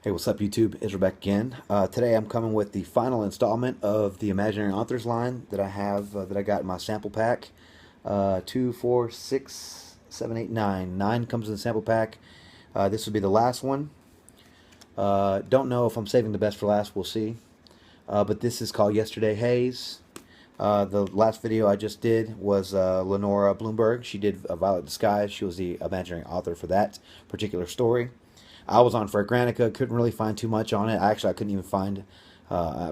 Hey, what's up, YouTube? Israel back again. Today I'm coming with the final installment of the Imaginary Authors line that I have that I got in my sample pack. 2, 4, 6, 7, 8, 9. 9 comes in the sample pack. This will be the last one. Don't know if I'm saving the best for last. We'll see. But this is called Yesterday Haze. The last video I just did was Lenora Blumberg. She did Violet Disguise. She was the imaginary author for that particular story. I was on Fragrantica, couldn't really find too much on it. Actually, I couldn't even find.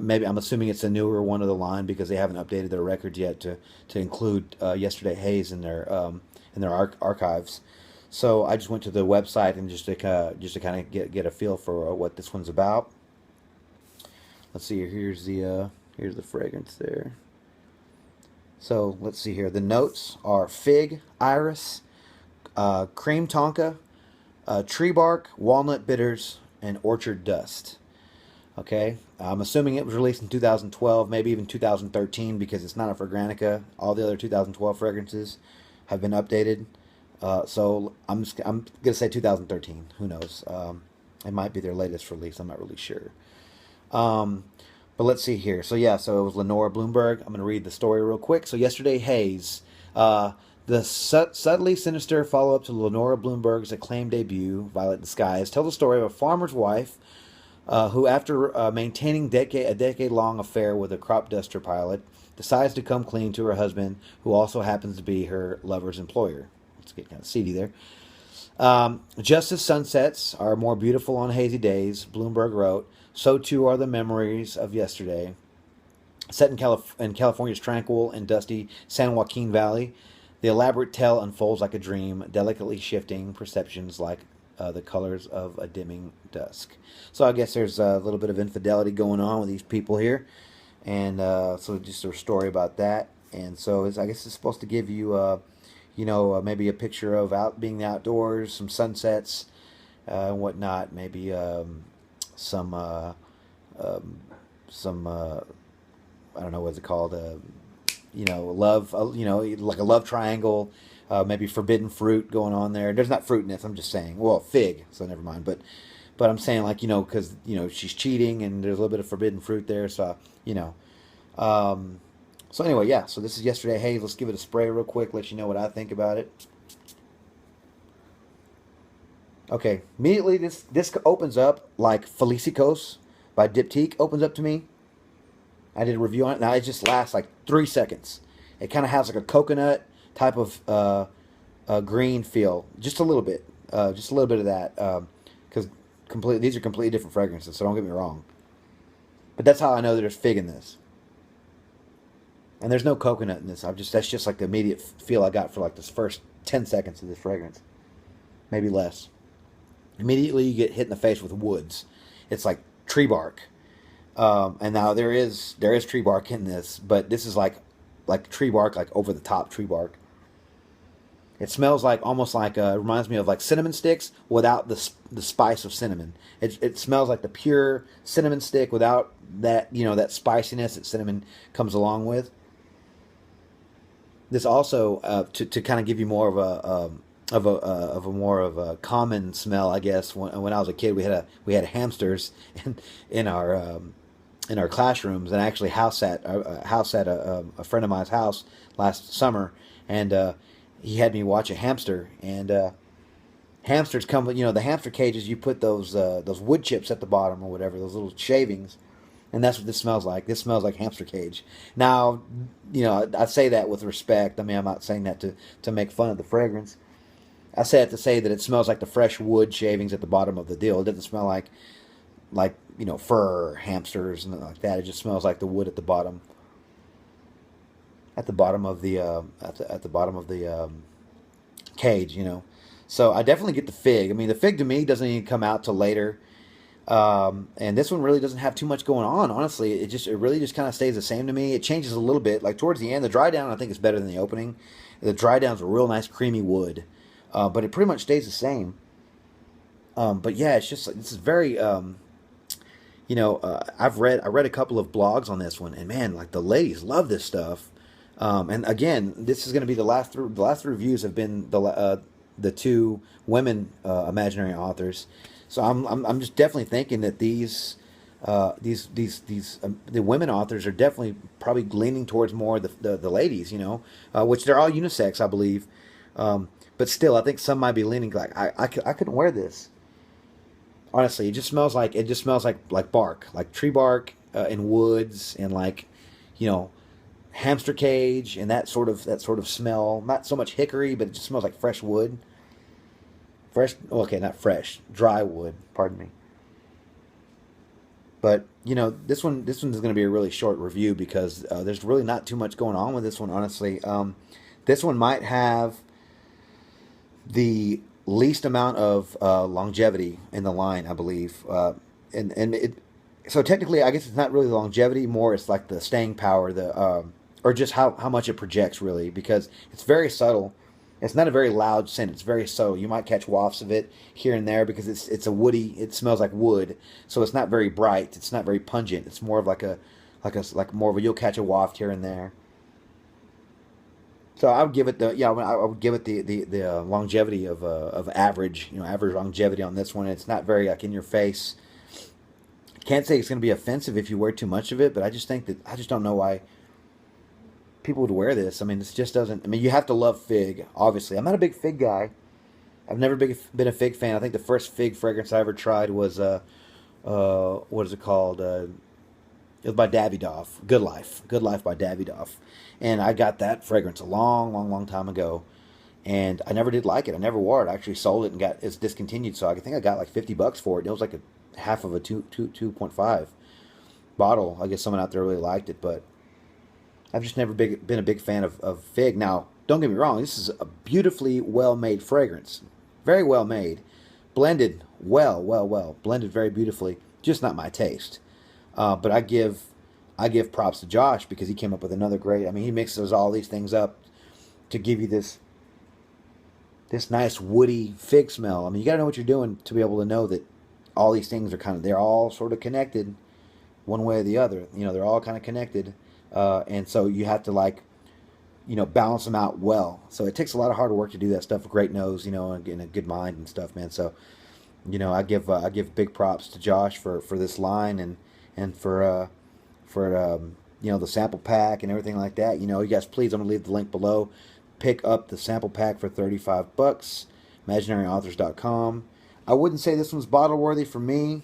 Maybe I'm assuming it's a newer one of the line because they haven't updated their records yet to include Yesterday Haze in their archives. So I just went to the website and just to kind of get a feel for what this one's about. Let's see here. Here's the fragrance there. So let's see here. The notes are fig, iris, cream tonka, tree bark, walnut bitters, and orchard dust. Okay, I'm assuming it was released in 2012, maybe even 2013, because it's not a Fragrantica. All the other 2012 fragrances have been updated. So I'm gonna say 2013. Who knows? It might be their latest release. I'm not really sure. But let's see here. So yeah, so it was Lenora Blumberg. I'm going to read the story real quick. So Yesterday Haze, the subtly sinister follow-up to Lenora Blumberg's acclaimed debut, Violet Disguise, tells the story of a farmer's wife who, after maintaining a decade-long affair with a crop duster pilot, decides to come clean to her husband, who also happens to be her lover's employer. Let's get kind of seedy there. Just as sunsets are more beautiful on hazy days, Bloomberg wrote, so too are the memories of yesterday. Set in California's tranquil and dusty San Joaquin Valley, the elaborate tale unfolds like a dream, delicately shifting perceptions like the colors of a dimming dusk. So I guess there's a little bit of infidelity going on with these people here, and so just a story about that. And so I guess it's supposed to give you, maybe a picture of being outdoors, some sunsets, and whatnot. Maybe some I don't know what's it called, love, like a love triangle, maybe forbidden fruit going on there. There's not fruit in this. I'm just saying. Well, fig, so never mind. But I'm saying, like, because she's cheating and there's a little bit of forbidden fruit there. So so anyway, yeah. So this is Yesterday Haze. Let's give it a spray real quick. Let you know what I think about it. Okay, immediately this opens up like Felicicos by Diptyque opens up to me. I did a review on it. Now it just lasts like 3 seconds. It kind of has like a coconut type of green feel, just a little bit of that. Because these are completely different fragrances, so don't get me wrong. But that's how I know that there's fig in this, and there's no coconut in this. That's just like the immediate feel I got for like this first 10 seconds of this fragrance, maybe less. Immediately you get hit in the face with woods. It's like tree bark. And now there is tree bark in this, but this is like tree bark, like over the top tree bark. It smells like almost like it reminds me of like cinnamon sticks without the spice of cinnamon. It smells like the pure cinnamon stick without that that spiciness that cinnamon comes along with. This also to kind of give you more of a common smell, I guess. When I was a kid, we had hamsters in our classrooms, and I actually house sat a friend of mine's house last summer, and he had me watch a hamster. And hamsters come, the hamster cages. You put those wood chips at the bottom or whatever, those little shavings. And that's what this smells like. This smells like hamster cage. Now, I say that with respect. I mean, I'm not saying that to make fun of the fragrance. I say it to say that it smells like the fresh wood shavings at the bottom of the deal. It doesn't smell like fur, hamsters, and like that. It just smells like the wood at the bottom. At the bottom of the cage, So I definitely get the fig. I mean, the fig to me doesn't even come out till later. And this one really doesn't have too much going on. Honestly, it really just kind of stays the same to me. It changes a little bit. Like towards the end, the dry down I think is better than the opening. The dry down's a real nice creamy wood. But it pretty much stays the same. But yeah, it's just this is very. I read a couple of blogs on this one, and man, like the ladies love this stuff. And again, this is going to be the last reviews have been the two women imaginary authors. So I'm just definitely thinking that the women authors are definitely probably leaning towards more the ladies, which they're all unisex, I believe. But still, I think some might be leaning like I couldn't wear this. Honestly, it just smells like bark, like tree bark and woods and like, you know, hamster cage and that sort of smell. Not so much hickory, but it just smells like fresh wood. Fresh, okay, not fresh, dry wood. Pardon me. But this one's going to be a really short review because there's really not too much going on with this one, honestly. This one might have the least amount of longevity in the line, I believe. And it so technically, I guess it's not really the longevity, more it's like the staying power, the or just how much it projects really, because it's very subtle. It's not a very loud scent. It's very subtle. You might catch wafts of it here and there because it's a woody. It smells like wood, so it's not very bright. It's not very pungent. It's more of like more of a, you'll catch a waft here and there. So I would give it I would give it the longevity of average, average longevity on this one. It's not very like in your face. Can't say it's going to be offensive if you wear too much of it, but I just think that I just don't know why people would wear this. I mean, this just doesn't. I mean, you have to love fig. Obviously, I'm not a big fig guy. I've never been a fig fan. I think the first fig fragrance I ever tried was what is it called? It was by Davidoff. Good Life. Good Life by Davidoff. And I got that fragrance a long, long, long time ago. And I never did like it. I never wore it. I actually sold it and it's discontinued. So I think I got like $50 for it. It was like a half of a 2.5 bottle. I guess someone out there really liked it, but I've just never been a big fan of fig. Now, don't get me wrong. This is a beautifully well made fragrance. Very well made. Blended well, well, well. Blended very beautifully. Just not my taste. But I give props to Josh because he came up with another great. I mean, he mixes all these things up to give you this nice woody fig smell. I mean, you got to know what you're doing to be able to know that all these things are they're all sort of connected one way or the other. They're all kind of connected, and so you have to balance them out well. So it takes a lot of hard work to do that stuff. A great nose, and a good mind and stuff, man. So I give big props to Josh for this line and for the sample pack and everything like that. You guys, please, I'm gonna leave the link below. Pick up the sample pack for $35. ImaginaryAuthors.com. I wouldn't say this one's bottle worthy for me.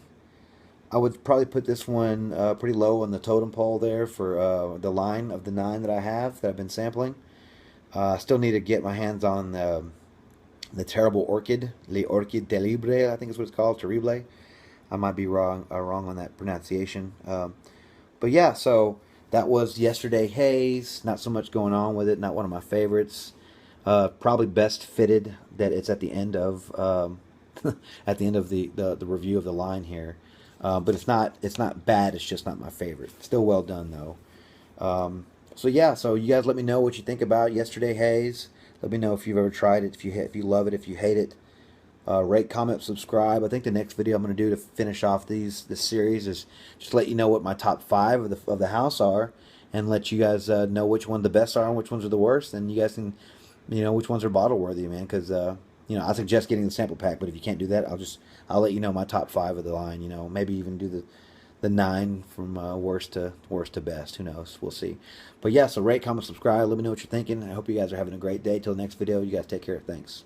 I would probably put this one pretty low on the totem pole there for the line of the 9 that I have that I've been sampling. I still need to get my hands on the terrible orchid, Le Orchid Terrible, I think is what it's called, Terrible. I might be wrong on that pronunciation. But yeah, so that was yesterday Haze. Not so much going on with it. Not one of my favorites. Probably best fitted that it's at the end of at the end of the review of the line here. But it's not bad. It's just not my favorite. Still well done though. So yeah, so you guys let me know what you think about yesterday Haze. Let me know if you've ever tried it, if you love it, if you hate it. Rate, comment, subscribe. I think the next video I'm going to do to finish off this series is just let you know what my top 5 of the house are, and let you guys know which ones the best are and which ones are the worst, and you guys can which ones are bottle worthy, man. Because I suggest getting the sample pack, but if you can't do that, I'll let you know my top 5 of the line. Maybe even do the 9 from worst to best. Who knows? We'll see. But yeah, so rate, comment, subscribe. Let me know what you're thinking. I hope you guys are having a great day. Till the next video, you guys take care. Thanks.